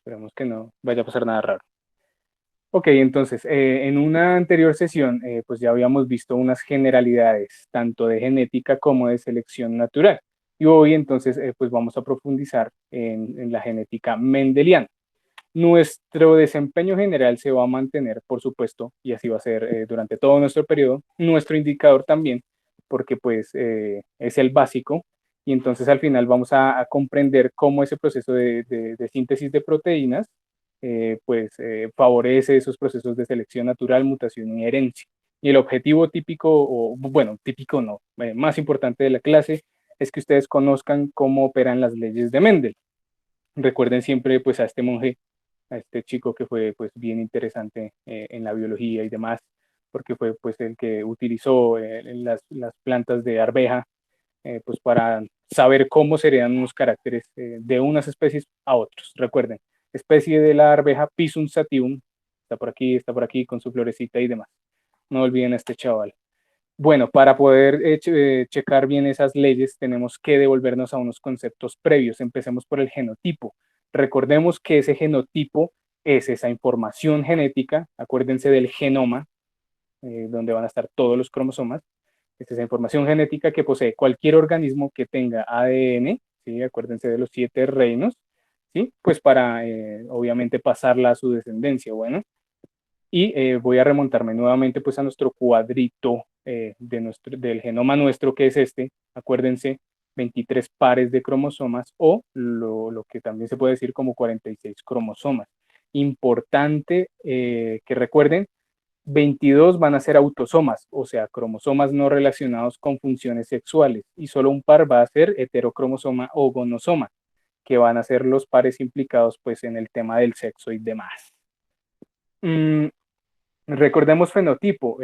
Esperemos que no vaya a pasar nada raro. Ok, entonces, en una anterior sesión, pues ya habíamos visto unas generalidades, tanto de genética como de selección natural. Y hoy, entonces, pues vamos a profundizar en la genética mendeliana. Nuestro desempeño general se va a mantener, por supuesto, y así va a ser durante todo nuestro periodo. Nuestro indicador también, porque pues es el básico, y entonces al final vamos a comprender cómo ese proceso de síntesis de proteínas favorece esos procesos de selección natural, mutación y herencia. Y el objetivo típico, o bueno, típico no, más importante de la clase, es que ustedes conozcan cómo operan las leyes de Mendel. Recuerden siempre pues a este monje, a este chico que fue pues bien interesante en la biología y demás, porque fue pues el que utilizó las plantas de arveja pues para saber cómo serían unos caracteres de unas especies a otros. Recuerden, especie de la arveja Pisum sativum, está por aquí con su florecita y demás. No olviden a este chaval. Bueno, para poder checar bien esas leyes, tenemos que devolvernos a unos conceptos previos. Empecemos por el genotipo. Recordemos que ese genotipo es esa información genética, acuérdense del genoma, donde van a estar todos los cromosomas, es esa información genética que posee cualquier organismo que tenga ADN, ¿sí? Acuérdense de los 7 reinos, ¿sí? Pues para, obviamente, pasarla a su descendencia, bueno. Y voy a remontarme nuevamente pues a nuestro cuadrito del genoma nuestro, que es este, acuérdense, 23 pares de cromosomas o lo que también se puede decir como 46 cromosomas. Importante que recuerden, 22 van a ser autosomas, o sea, cromosomas no relacionados con funciones sexuales, y solo un par va a ser heterocromosoma o gonosoma, que van a ser los pares implicados pues en el tema del sexo y demás. Mm, Recordemos fenotipo.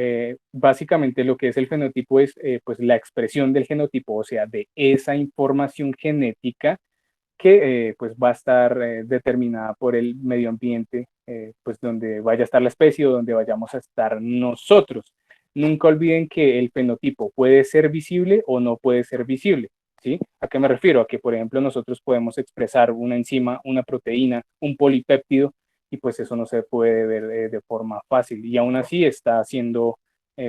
Básicamente lo que es el fenotipo es pues la expresión del genotipo, o sea, de esa información genética que pues va a estar determinada por el medio ambiente, pues donde vaya a estar la especie o donde vayamos a estar nosotros. Nunca olviden que el fenotipo puede ser visible o no puede ser visible. ¿Sí? ¿A qué me refiero? A que, por ejemplo, nosotros podemos expresar una enzima, una proteína, un polipéptido, y pues eso no se puede ver de forma fácil. Y aún así está haciendo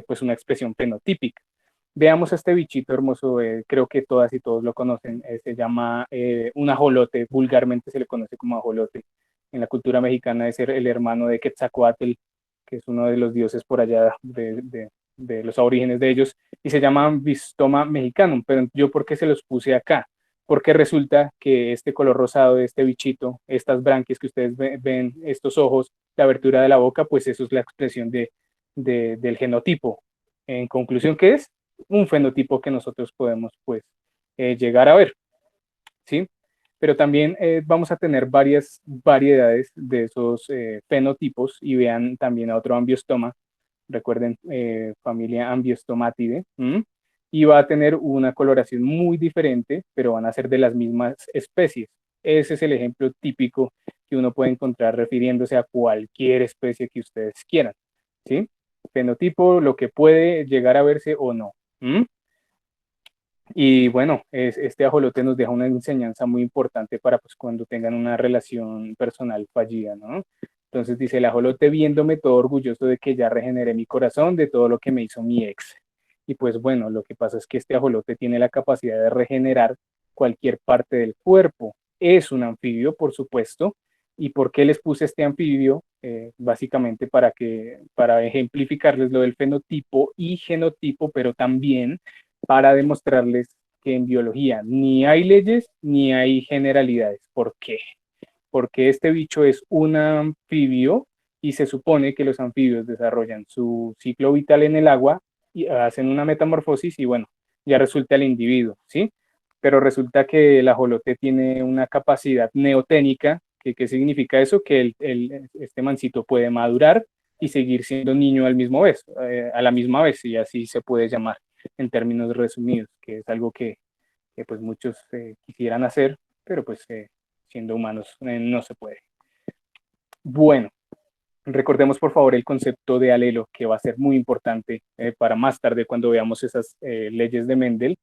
pues una expresión fenotípica. Veamos a este bichito hermoso, creo que todas y todos lo conocen, se llama un ajolote, vulgarmente se le conoce como ajolote. En la cultura mexicana es el hermano de Quetzalcóatl, que es uno de los dioses por allá de los orígenes de ellos, y se llama Bistoma mexicanum, pero yo ¿por qué se los puse acá? Porque resulta que este color rosado de este bichito, estas branquias que ustedes ven, estos ojos, la abertura de la boca, pues eso es la expresión del genotipo. En conclusión, ¿qué es? Un fenotipo que nosotros podemos pues llegar a ver, ¿sí? Pero también vamos a tener varias variedades de esos fenotipos y vean también a otro ambiostoma, recuerden familia ambiostomatidae, y va a tener una coloración muy diferente, pero van a ser de las mismas especies. Ese es el ejemplo típico que uno puede encontrar refiriéndose a cualquier especie que ustedes quieran, ¿sí? Fenotipo, lo que puede llegar a verse o no. Y bueno, este ajolote nos deja una enseñanza muy importante para pues cuando tengan una relación personal fallida, ¿no? Entonces dice el ajolote viéndome todo orgulloso de que ya regeneré mi corazón de todo lo que me hizo mi ex. Y pues bueno, lo que pasa es que este ajolote tiene la capacidad de regenerar cualquier parte del cuerpo. Es un anfibio, por supuesto. ¿Y por qué les puse este anfibio? Básicamente para ejemplificarles lo del fenotipo y genotipo, pero también para demostrarles que en biología ni hay leyes ni hay generalidades. ¿Por qué? Porque este bicho es un anfibio y se supone que los anfibios desarrollan su ciclo vital en el agua y hacen una metamorfosis y bueno, ya resulta el individuo, ¿sí? Pero resulta que el ajolote tiene una capacidad neoténica. ¿Qué significa eso? Que este mancito puede madurar y seguir siendo niño al mismo vez, a la misma vez, y así se puede llamar en términos resumidos, que es algo que pues muchos quisieran hacer, pero pues siendo humanos no se puede. Bueno, recordemos por favor el concepto de alelo, que va a ser muy importante para más tarde cuando veamos esas leyes de Mendel.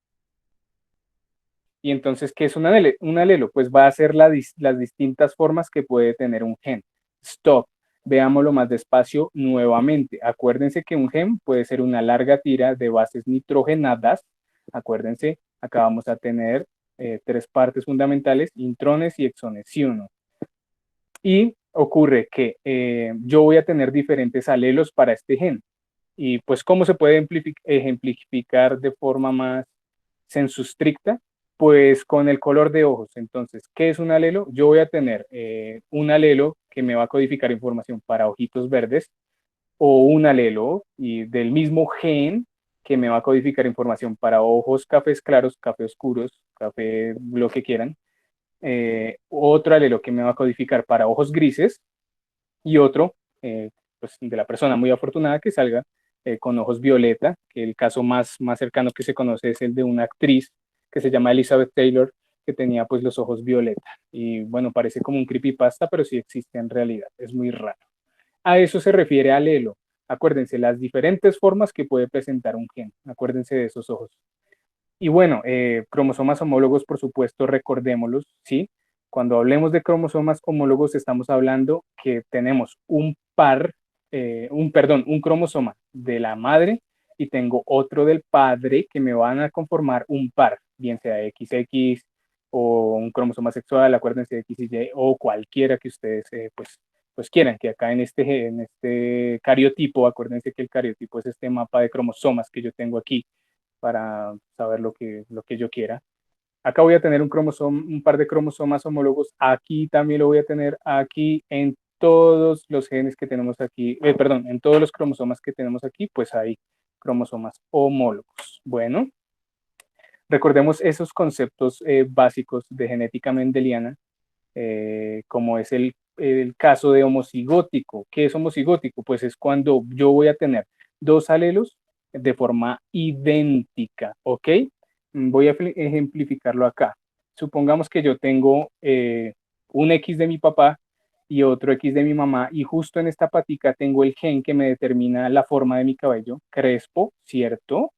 Y entonces, ¿qué es un alelo? Pues va a ser las distintas formas que puede tener un gen. Stop. Veámoslo más despacio nuevamente. Acuérdense que un gen puede ser una larga tira de bases nitrogenadas. Acuérdense, acá vamos a tener tres partes fundamentales, intrones y exones, ¿sí o no? Y ocurre que yo voy a tener diferentes alelos para este gen. Y pues, ¿cómo se puede ejemplificar de forma más sensu-stricta? Pues con el color de ojos. Entonces, ¿qué es un alelo? Yo voy a tener un alelo que me va a codificar información para ojitos verdes, o un alelo y del mismo gen que me va a codificar información para ojos cafés claros, café oscuros, café lo que quieran. Otro alelo que me va a codificar para ojos grises, y otro, pues de la persona muy afortunada que salga con ojos violeta, que el caso más cercano que se conoce es el de una actriz que se llama Elizabeth Taylor, que tenía pues los ojos violeta. Y bueno, parece como un creepypasta, pero sí existe en realidad, es muy raro. A eso se refiere alelo. Acuérdense, las diferentes formas que puede presentar un gen. Acuérdense de esos ojos. Y bueno, cromosomas homólogos, por supuesto, recordémoslos, ¿sí? Cuando hablemos de cromosomas homólogos, estamos hablando que tenemos un cromosoma de la madre y tengo otro del padre que me van a conformar un par, bien sea XX o un cromosoma sexual, acuérdense de X y Y, o cualquiera que ustedes pues quieran, que acá en este cariotipo, acuérdense que el cariotipo es este mapa de cromosomas que yo tengo aquí para saber lo que yo quiera. Acá voy a tener un par de cromosomas homólogos, aquí también lo voy a tener, aquí en todos los genes que tenemos aquí, perdón, en todos los cromosomas que tenemos aquí, pues hay cromosomas homólogos. Bueno, recordemos esos conceptos básicos de genética mendeliana, como es el caso de homocigótico. ¿Qué es homocigótico? Pues es cuando yo voy a tener dos alelos de forma idéntica, ¿ok? Voy a ejemplificarlo acá. Supongamos que yo tengo un X de mi papá y otro X de mi mamá, y justo en esta patica tengo el gen que me determina la forma de mi cabello, crespo, ¿cierto?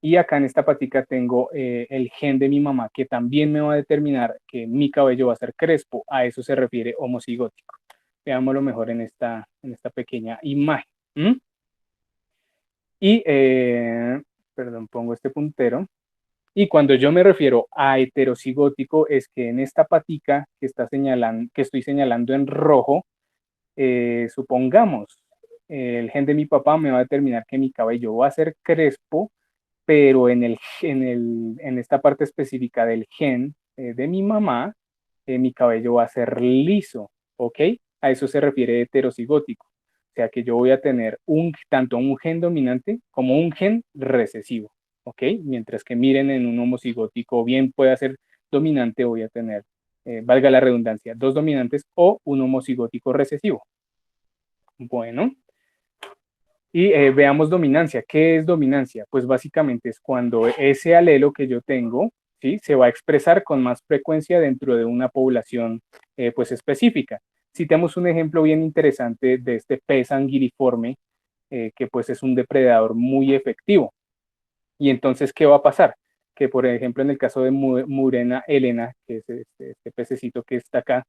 Y acá en esta patica tengo el gen de mi mamá, que también me va a determinar que mi cabello va a ser crespo. A eso se refiere homocigótico. Veámoslo mejor en esta pequeña imagen. ¿Mm? Y, perdón, pongo este puntero. Y cuando yo me refiero a heterocigótico, es que en esta patica que estoy señalando en rojo, supongamos, el gen de mi papá me va a determinar que mi cabello va a ser crespo, pero en esta parte específica del gen de mi mamá, mi cabello va a ser liso, ¿ok? A eso se refiere heterocigótico. O sea que yo voy a tener tanto un gen dominante como un gen recesivo, ¿ok? Mientras que miren en un homocigótico, bien puede ser dominante, voy a tener, valga la redundancia, dos dominantes o un homocigótico recesivo. Bueno, y veamos dominancia. ¿Qué es dominancia? Pues básicamente es cuando ese alelo que yo tengo, ¿sí? Se va a expresar con más frecuencia dentro de una población pues específica. Citemos un ejemplo bien interesante de este pez anguiliforme, que pues es un depredador muy efectivo. Y entonces, ¿qué va a pasar? Que por ejemplo en el caso de Murena helena, que es este pececito que está acá,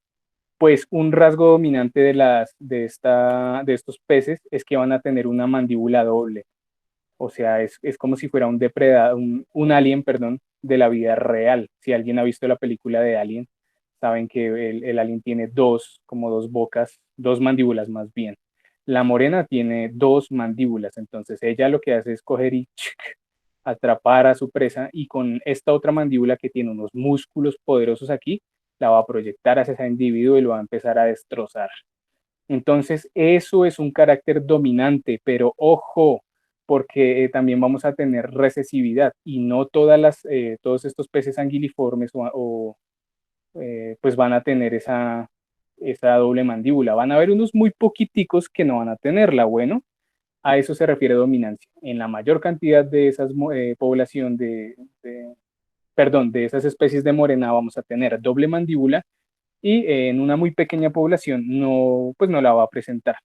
pues un rasgo dominante de estos peces es que van a tener una mandíbula doble. O sea, es como si fuera un depredador, un alien, perdón, de la vida real. Si alguien ha visto la película de Alien, saben que el alien tiene como dos bocas, dos mandíbulas más bien. La morena tiene dos mandíbulas, entonces ella lo que hace es coger y atrapar a su presa, y con esta otra mandíbula que tiene unos músculos poderosos aquí, la va a proyectar hacia ese individuo y lo va a empezar a destrozar. Entonces, eso es un carácter dominante, pero ojo, porque también vamos a tener recesividad, y no todos estos peces anguiliformes pues van a tener esa doble mandíbula. Van a haber unos muy poquiticos que no van a tenerla. Bueno, a eso se refiere dominancia. En la mayor cantidad de esas población de esas especies de morena vamos a tener doble mandíbula, y en una muy pequeña población pues no la va a presentar.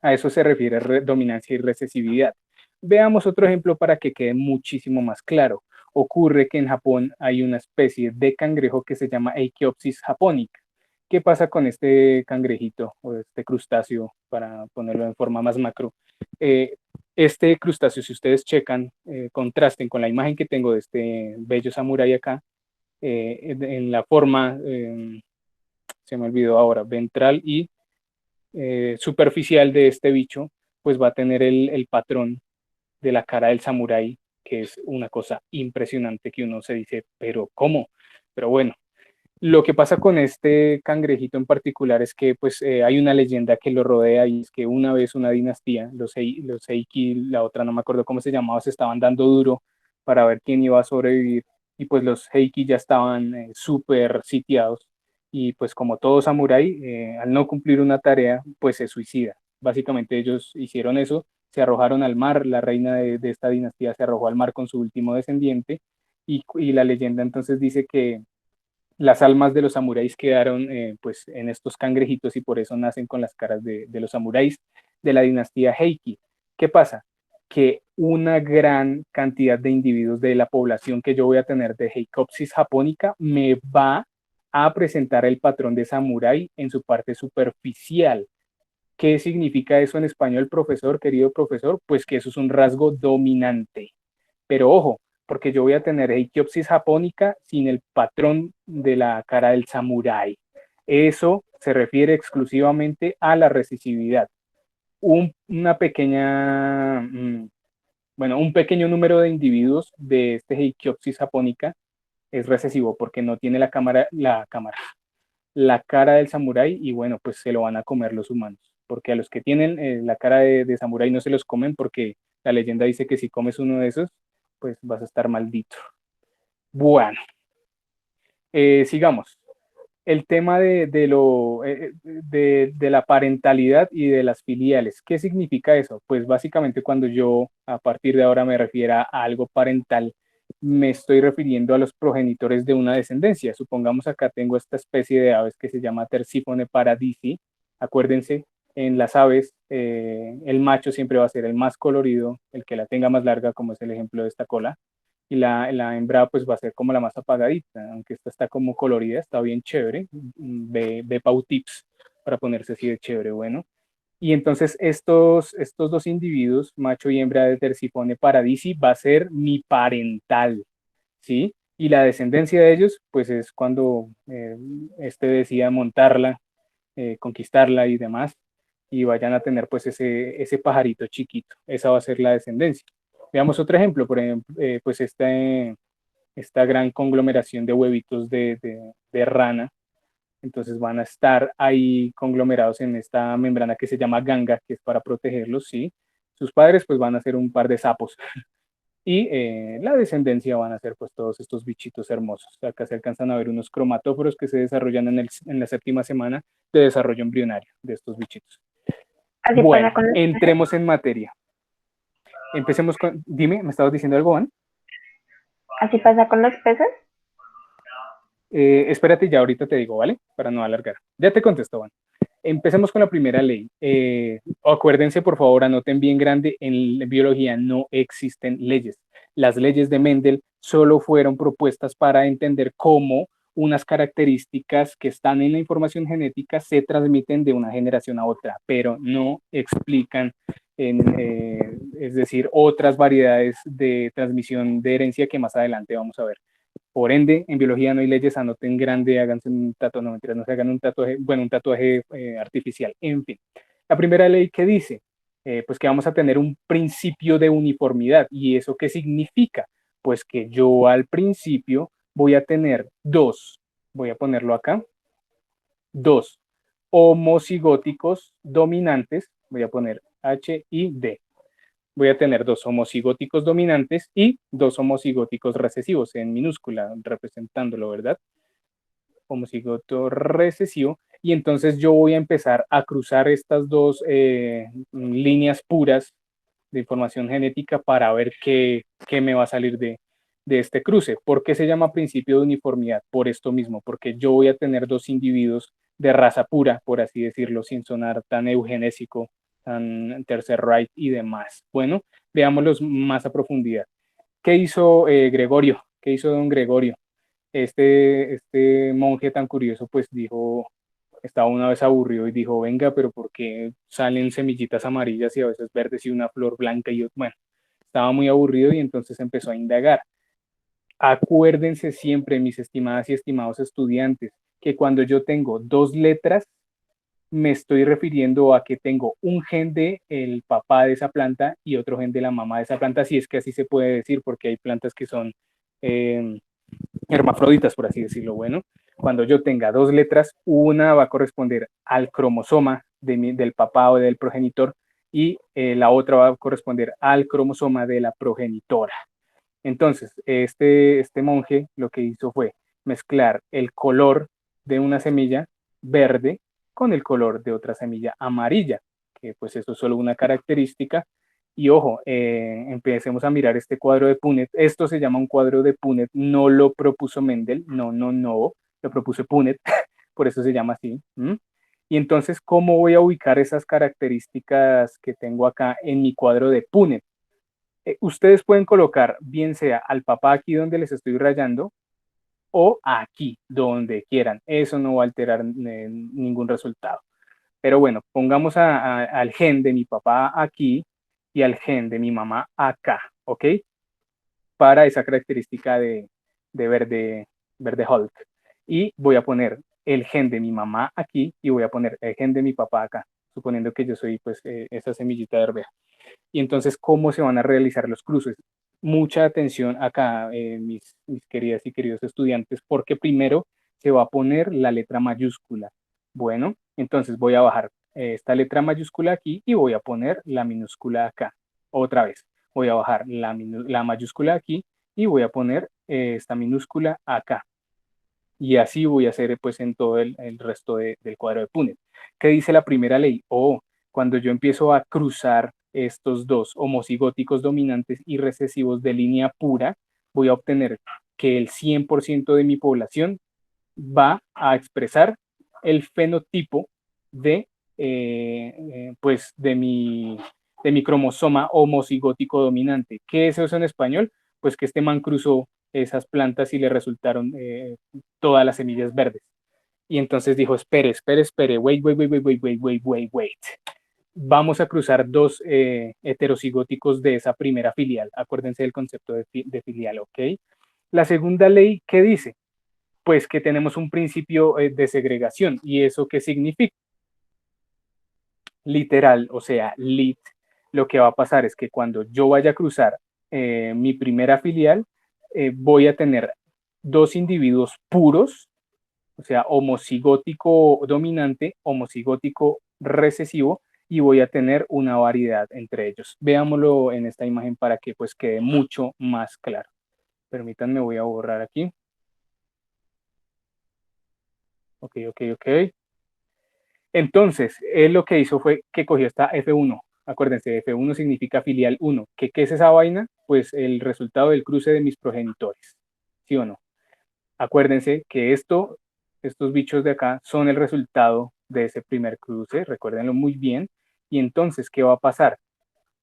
A eso se refiere dominancia y recesividad. Veamos otro ejemplo para que quede muchísimo más claro. ocurre que en Japón hay una especie de cangrejo que se llama Eikiopsis japonica. ¿Qué pasa con este cangrejito o este crustáceo, para ponerlo en forma más macro? Eh, este crustáceo, si ustedes checan, contrasten con la imagen que tengo de este bello samurái acá, en la forma, se me olvidó ahora, ventral y superficial de este bicho, pues va a tener el patrón de la cara del samurái, que es una cosa impresionante que uno se dice, pero ¿cómo? Pero bueno, lo que pasa con este cangrejito en particular es que pues hay una leyenda que lo rodea, y es que una vez una dinastía, los Eiki, la otra no me acuerdo cómo se llamaba, se estaban dando duro para ver quién iba a sobrevivir, y pues los Heiki ya estaban súper sitiados, y pues como todo samurái, al no cumplir una tarea, pues se suicida. Básicamente ellos hicieron eso, se arrojaron al mar, la reina de esta dinastía se arrojó al mar con su último descendiente, y la leyenda entonces dice que las almas de los samuráis quedaron pues en estos cangrejitos, y por eso nacen con las caras de los samuráis de la dinastía Heiki. ¿Qué pasa? Que una gran cantidad de individuos de la población que yo voy a tener de Heikopsis japonica me va a presentar el patrón de samurái en su parte superficial. ¿Qué significa eso en español, profesor, querido profesor? Pues que eso es un rasgo dominante. Pero ojo, porque yo voy a tener Eikiopsis japónica sin el patrón de la cara del samurái. Eso se refiere exclusivamente a la recesividad. Una pequeña, bueno, un pequeño número de individuos de este Eikiopsis japónica es recesivo porque no tiene la cara del samurái, y bueno, pues se lo van a comer los humanos. Porque a los que tienen la cara de samurái no se los comen, porque la leyenda dice que si comes uno de esos, pues vas a estar maldito. Bueno, sigamos. El tema de la parentalidad y de las filiales. ¿Qué significa eso? Pues básicamente cuando yo a partir de ahora me refiera a algo parental, me estoy refiriendo a los progenitores de una descendencia. Supongamos acá tengo esta especie de aves que se llama Tersífone paradisi. Acuérdense, en las aves el macho siempre va a ser el más colorido, el que la tenga más larga, como es el ejemplo de esta cola, y la hembra pues va a ser como la más apagadita, aunque esta está como colorida, está bien chévere, de Pau Tips para ponerse así de chévere, bueno. Y entonces estos dos individuos, macho y hembra de Tersifone paradisi, va a ser mi parental, ¿sí? Y la descendencia de ellos, pues es cuando este decida montarla, conquistarla y demás, y vayan a tener pues ese pajarito chiquito. Esa va a ser la descendencia. Veamos otro ejemplo, por ejemplo, pues esta gran conglomeración de huevitos de rana, entonces van a estar ahí conglomerados en esta membrana que se llama ganga, que es para protegerlos, ¿sí? Sus padres pues van a ser un par de sapos, y la descendencia van a ser pues todos estos bichitos hermosos. Acá se alcanzan a ver unos cromatóforos que se desarrollan en la séptima semana de desarrollo embrionario de estos bichitos. Así pasa Bueno, con los peces. entremos en materia. Empecemos con, dime, ¿me estabas diciendo algo, Juan? Así pasa con los peces. Espérate, ya ahorita te digo, ¿vale? Para no alargar. Ya te contesto, Juan. Empecemos con la primera ley. Acuérdense, por favor, anoten bien grande, en biología no existen leyes. Las leyes de Mendel solo fueron propuestas para entender cómo unas características que están en la información genética se transmiten de una generación a otra, pero no explican, es decir, otras variedades de transmisión de herencia que más adelante vamos a ver. Por ende, en biología no hay leyes, anoten grande, háganse un tatuaje, no mentiras, no se hagan un tatuaje, bueno, un tatuaje artificial. En fin, la primera ley que dice, pues que vamos a tener un principio de uniformidad. ¿Y eso qué significa? Pues que yo al principio voy a tener voy a ponerlo acá, dos homocigóticos dominantes, voy a poner H y D. Voy a tener dos homocigóticos dominantes y dos homocigóticos recesivos en minúscula, representándolo, ¿verdad? Homocigoto recesivo. Y entonces yo voy a empezar a cruzar estas dos líneas puras de información genética para ver qué me va a salir de este cruce. ¿Por qué se llama principio de uniformidad? Por esto mismo, porque yo voy a tener dos individuos de raza pura, por así decirlo, sin sonar tan eugenésico, tan tercer right y demás. Bueno, veámoslos más a profundidad. ¿Qué hizo Gregorio? ¿Qué hizo don Gregorio? Este monje tan curioso, pues dijo, estaba una vez aburrido y dijo, venga, pero ¿por qué salen semillitas amarillas y a veces verdes y una flor blanca? Y yo, bueno, estaba muy aburrido y entonces empezó a indagar. Acuérdense siempre, mis estimadas y estimados estudiantes, que cuando yo tengo dos letras, me estoy refiriendo a que tengo un gen de el papá de esa planta y otro gen de la mamá de esa planta, si es que así se puede decir, porque hay plantas que son eh, hermafroditas, por así decirlo. Bueno, cuando yo tenga dos letras, una va a corresponder al cromosoma del papá o del progenitor y la otra va a corresponder al cromosoma de la progenitora. Entonces, este monje lo que hizo fue mezclar el color de una semilla verde con el color de otra semilla amarilla, que pues eso es solo una característica. Y ojo, empecemos a mirar este cuadro de Punnett. Esto se llama un cuadro de Punnett, no lo propuso Mendel, no, lo propuso Punnett, por eso se llama así. ¿Mm? Y entonces, ¿cómo voy a ubicar esas características que tengo acá en mi cuadro de Punnett? Ustedes pueden colocar bien sea al papá aquí donde les estoy rayando o aquí donde quieran. Eso no va a alterar ningún resultado. Pero bueno, pongamos al gen de mi papá aquí y al gen de mi mamá acá, ¿ok? Para esa característica de verde Hulk. Y voy a poner el gen de mi mamá aquí y voy a poner el gen de mi papá acá, suponiendo que yo soy pues esa semillita de arveja. Y entonces, ¿cómo se van a realizar los cruces? Mucha atención acá, mis queridas y queridos estudiantes, porque primero se va a poner la letra mayúscula. Bueno, entonces voy a bajar esta letra mayúscula aquí y voy a poner la minúscula acá. Otra vez, voy a bajar la mayúscula aquí y voy a poner esta minúscula acá. Y así voy a hacer pues en todo el resto del cuadro de Punnett. ¿Qué dice la primera ley? Cuando yo empiezo a cruzar estos dos homocigóticos dominantes y recesivos de línea pura, voy a obtener que el 100% de mi población va a expresar el fenotipo de, pues de mi cromosoma homocigótico dominante. ¿Qué es eso en español? Pues que este man cruzó esas plantas y le resultaron todas las semillas verdes. Y entonces dijo, espere, wait. Vamos a cruzar dos heterocigóticos de esa primera filial. Acuérdense del concepto de filial, ¿ok? La segunda ley, ¿qué dice? Pues que tenemos un principio de segregación. ¿Y eso qué significa? Literal, o sea, lit, lo que va a pasar es que cuando yo vaya a cruzar mi primera filial, voy a tener dos individuos puros, o sea, homocigótico dominante, homocigótico recesivo, y voy a tener una variedad entre ellos. Veámoslo en esta imagen para que pues quede mucho más claro. Permítanme, voy a borrar aquí. Ok. Entonces, él lo que hizo fue que cogió esta F1. Acuérdense, F1 significa filial 1. ¿Qué es esa vaina? Pues el resultado del cruce de mis progenitores. ¿Sí o no? Acuérdense que estos bichos de acá son el resultado de ese primer cruce, recuérdenlo muy bien. Y entonces, ¿qué va a pasar?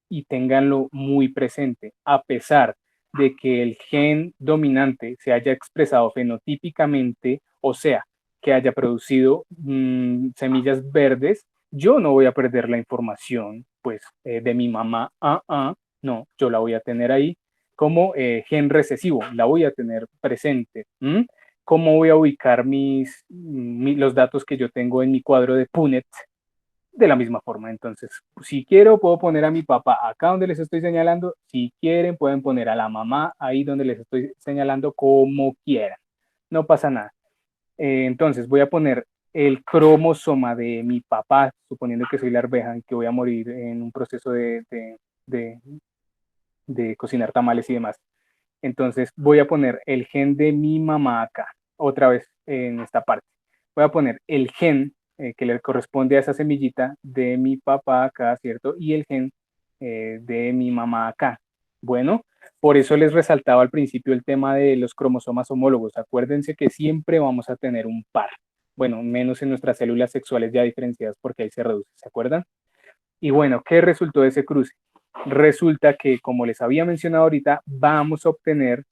Y ténganlo muy presente, a pesar de que el gen dominante se haya expresado fenotípicamente, o sea, que haya producido semillas verdes, yo no voy a perder la información pues de mi mamá, no, yo la voy a tener ahí como gen recesivo, la voy a tener presente. ¿Cómo voy a ubicar los datos que yo tengo en mi cuadro de Punnett? De la misma forma. Entonces, si quiero, puedo poner a mi papá acá donde les estoy señalando. Si quieren, pueden poner a la mamá ahí donde les estoy señalando, como quieran. No pasa nada. Entonces, voy a poner el cromosoma de mi papá, suponiendo que soy la arveja y que voy a morir en un proceso de, de cocinar tamales y demás. Entonces, voy a poner el gen de mi mamá acá, otra vez en esta parte. Voy a poner el gen que le corresponde a esa semillita de mi papá acá, ¿cierto? Y el gen de mi mamá acá. Bueno, por eso les resaltaba al principio el tema de los cromosomas homólogos. Acuérdense que siempre vamos a tener un par. Bueno, menos en nuestras células sexuales ya diferenciadas porque ahí se reduce, ¿se acuerdan? Y bueno, ¿qué resultó de ese cruce? resulta que, como les había mencionado ahorita, vamos a obtener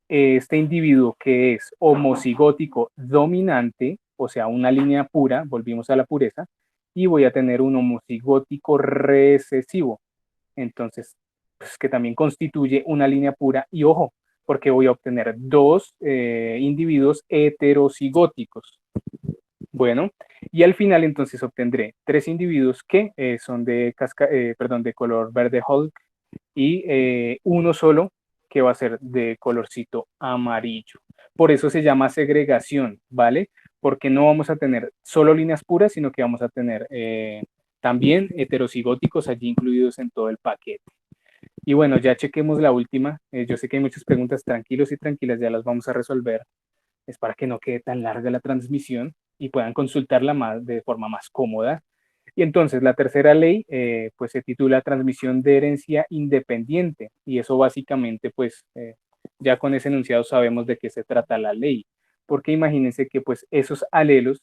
este individuo que es homocigótico dominante, o sea, una línea pura, volvimos a la pureza, y voy a tener un homocigótico recesivo. Entonces, pues, que también constituye una línea pura, y ojo, porque voy a obtener dos individuos heterocigóticos. Bueno, y al final entonces obtendré tres individuos que son de color verde Hulk y uno solo que va a ser de colorcito amarillo. Por eso se llama segregación, ¿vale? Porque no vamos a tener solo líneas puras, sino que vamos a tener también heterocigóticos allí incluidos en todo el paquete. Y bueno, ya chequemos la última. Yo sé que hay muchas preguntas, tranquilos y tranquilas, ya las vamos a resolver. Es para que no quede tan larga la transmisión y puedan consultarla más, de forma más cómoda. Y entonces la tercera ley pues se titula transmisión de herencia independiente y eso básicamente pues ya con ese enunciado sabemos de qué se trata la ley, porque imagínense que pues esos alelos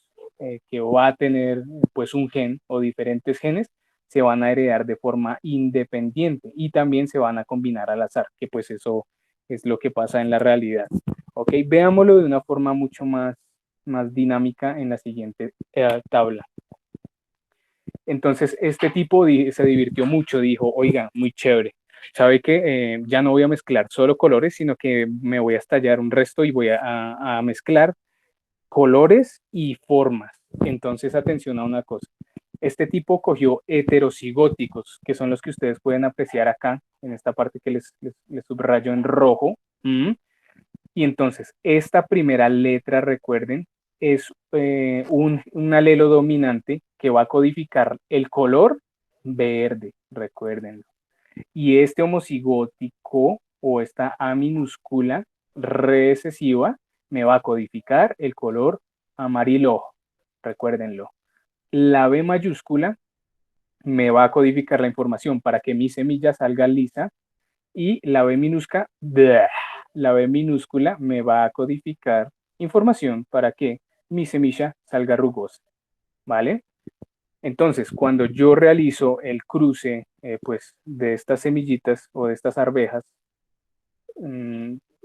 que va a tener pues un gen o diferentes genes se van a heredar de forma independiente y también se van a combinar al azar, que pues eso es lo que pasa en la realidad. Ok, veámoslo de una forma mucho más dinámica en la siguiente tabla. Entonces, este tipo se divirtió mucho, dijo, oiga, muy chévere. ¿Sabe que ya no voy a mezclar solo colores, sino que me voy a estallar un resto y voy a mezclar colores y formas? Entonces, atención a una cosa. Este tipo cogió heterocigóticos, que son los que ustedes pueden apreciar acá, en esta parte que les subrayo en rojo. Y entonces, esta primera letra, recuerden, es un alelo dominante que va a codificar el color verde, recuérdenlo. Y este homocigótico o esta A minúscula recesiva me va a codificar el color amarillo, recuérdenlo. La B mayúscula me va a codificar la información para que mi semilla salga lisa y la B minúscula me va a codificar información para que mi semilla salga rugosa, ¿vale? Entonces, cuando yo realizo el cruce pues, de estas semillitas o de estas arvejas,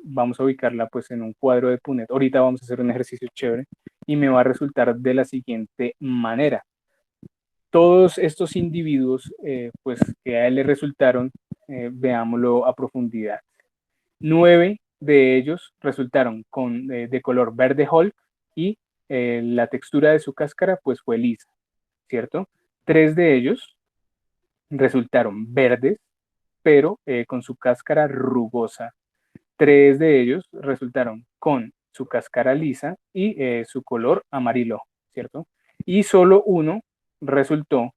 vamos a ubicarla pues en un cuadro de Punnett. Ahorita vamos a hacer un ejercicio chévere y me va a resultar de la siguiente manera. Todos estos individuos pues que a él le resultaron, veámoslo a profundidad. 9 de ellos resultaron de color verde Hulk y la textura de su cáscara pues fue lisa, ¿cierto? 3 de ellos resultaron verdes, pero con su cáscara rugosa. 3 de ellos resultaron con su cáscara lisa y su color amarillo, ¿cierto? Y solo uno resultó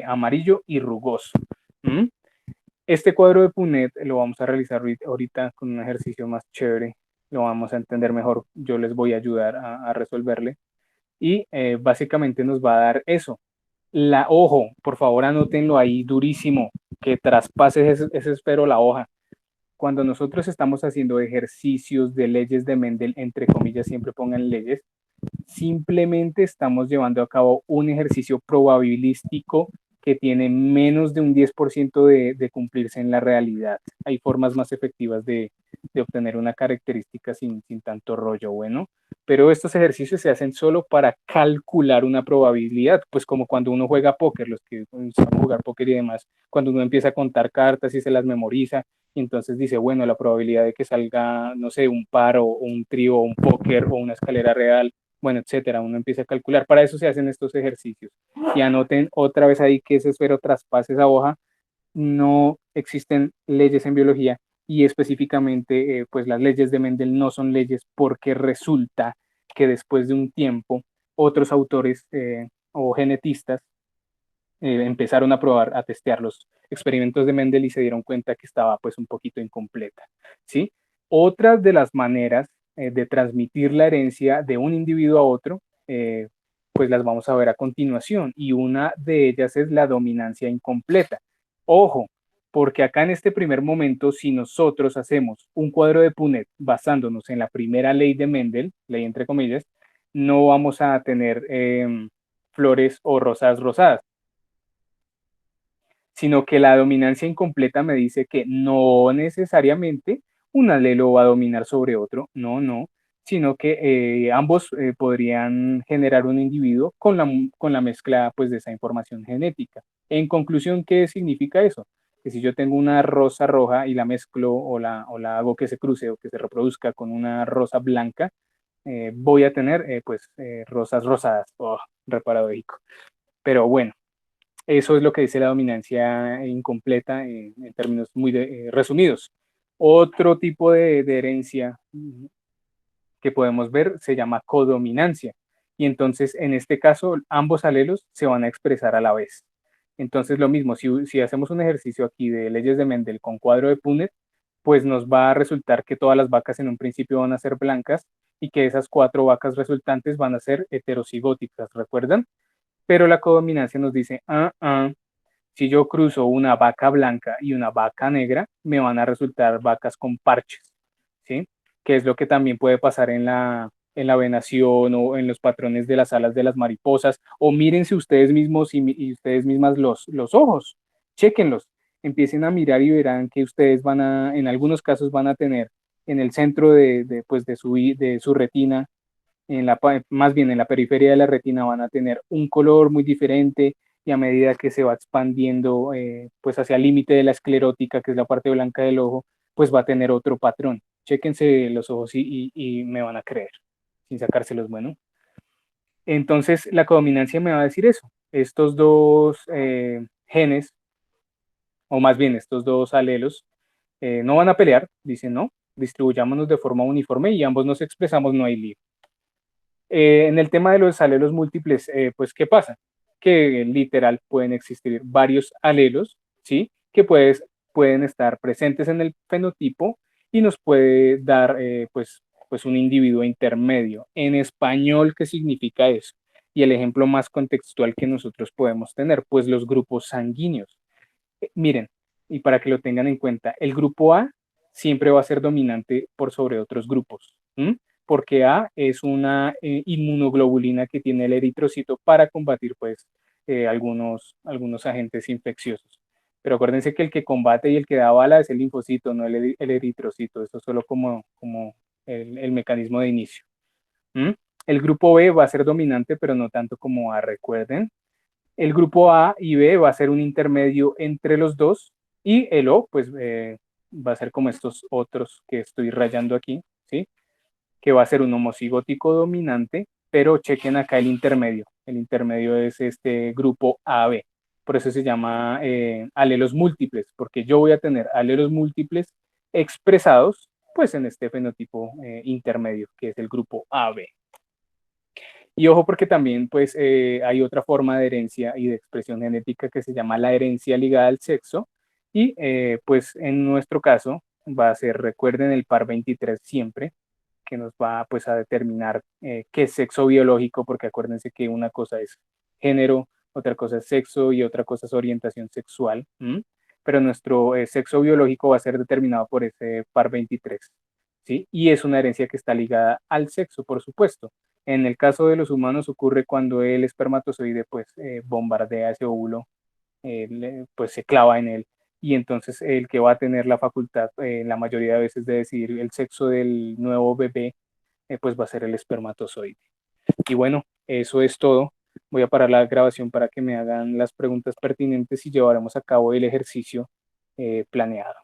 amarillo y rugoso. ¿Mm? Este cuadro de Punnett lo vamos a realizar ahorita con un ejercicio más chévere, lo vamos a entender mejor, yo les voy a ayudar a resolverle y básicamente nos va a dar eso. Ojo, por favor anótenlo ahí durísimo, que traspases ese espero la hoja. Cuando nosotros estamos haciendo ejercicios de leyes de Mendel, entre comillas, siempre pongan leyes, simplemente estamos llevando a cabo un ejercicio probabilístico que tiene menos de un 10% de cumplirse en la realidad. Hay formas más efectivas de obtener una característica sin tanto rollo, bueno, pero estos ejercicios se hacen solo para calcular una probabilidad, pues como cuando uno juega póker, los que saben jugar póker y demás, cuando uno empieza a contar cartas y se las memoriza, y entonces dice, bueno, la probabilidad de que salga, no sé, un par o un trío o un póker o una escalera real, bueno, etcétera, uno empieza a calcular. Para eso se hacen estos ejercicios. Y anoten otra vez ahí que ese esfero traspase esa hoja. No existen leyes en biología y específicamente, pues las leyes de Mendel no son leyes porque resulta que después de un tiempo otros autores o genetistas empezaron a probar, a testear los experimentos de Mendel y se dieron cuenta que estaba pues un poquito incompleta, ¿sí? Otras de las maneras de transmitir la herencia de un individuo a otro, pues las vamos a ver a continuación y una de ellas es la dominancia incompleta. Ojo, porque acá en este primer momento, si nosotros hacemos un cuadro de Punnett basándonos en la primera ley de Mendel, ley entre comillas, no vamos a tener flores o rosas rosadas, sino que la dominancia incompleta me dice que no necesariamente un alelo va a dominar sobre otro, no, sino que ambos podrían generar un individuo con la mezcla pues, de esa información genética. En conclusión, ¿qué significa eso? Que si yo tengo una rosa roja y la mezclo o la hago que se cruce o que se reproduzca con una rosa blanca, voy a tener rosas rosadas. Oh, re paradójico. Pero bueno, eso es lo que dice la dominancia incompleta en términos muy resumidos. Otro tipo de herencia que podemos ver se llama codominancia. Y entonces, en este caso, ambos alelos se van a expresar a la vez. Entonces, lo mismo, si hacemos un ejercicio aquí de leyes de Mendel con cuadro de Punnett, pues nos va a resultar que todas las vacas en un principio van a ser blancas y que esas 4 vacas resultantes van a ser heterocigóticas, ¿recuerdan? Pero la codominancia nos dice, si yo cruzo una vaca blanca y una vaca negra, me van a resultar vacas con parches, ¿sí? Que es lo que también puede pasar en la venación o en los patrones de las alas de las mariposas, o mírense ustedes mismos y ustedes mismas los ojos, chéquenlos, empiecen a mirar y verán que ustedes van a, en algunos casos van a tener en el centro pues de su retina, más bien en la periferia de la retina van a tener un color muy diferente y a medida que se va expandiendo pues hacia el límite de la esclerótica, que es la parte blanca del ojo, pues va a tener otro patrón. Chéquense los ojos y me van a creer, sin sacárselos, bueno. Entonces la codominancia me va a decir eso. Estos dos genes, o más bien estos dos alelos, no van a pelear, dicen no, distribuyámonos de forma uniforme y ambos nos expresamos, no hay lío. En el tema de los alelos múltiples, pues, ¿qué pasa? Que literal pueden existir varios alelos, ¿sí? Que pueden estar presentes en el fenotipo y nos puede dar, pues un individuo intermedio. En español, ¿qué significa eso? Y el ejemplo más contextual que nosotros podemos tener, pues los grupos sanguíneos. Miren, y para que lo tengan en cuenta, el grupo A siempre va a ser dominante por sobre otros grupos, ¿m? Porque A es una inmunoglobulina que tiene el eritrocito para combatir pues algunos agentes infecciosos. Pero acuérdense que el que combate y el que da bala es el linfocito, no el eritrocito. Esto es solo como el mecanismo de inicio. ¿M? El grupo B va a ser dominante, pero no tanto como A, recuerden. El grupo A y B va a ser un intermedio entre los dos y el O pues va a ser como estos otros que estoy rayando aquí, ¿sí? Que va a ser un homocigótico dominante, pero chequen acá el intermedio. El intermedio es este grupo AB. Por eso se llama alelos múltiples, porque yo voy a tener alelos múltiples expresados pues en este fenotipo intermedio, que es el grupo AB. Y ojo porque también pues hay otra forma de herencia y de expresión genética que se llama la herencia ligada al sexo y pues en nuestro caso va a ser, recuerden el par 23 siempre, que nos va pues a determinar qué es sexo biológico, porque acuérdense que una cosa es género, otra cosa es sexo y otra cosa es orientación sexual, ¿m? Pero nuestro sexo biológico va a ser determinado por ese par 23, ¿sí? Y es una herencia que está ligada al sexo, por supuesto. En el caso de los humanos ocurre cuando el espermatozoide pues bombardea ese óvulo, pues se clava en él y entonces el que va a tener la facultad la mayoría de veces de decidir el sexo del nuevo bebé pues va a ser el espermatozoide. Y bueno, eso es todo. Voy a parar la grabación para que me hagan las preguntas pertinentes y llevaremos a cabo el ejercicio planeado.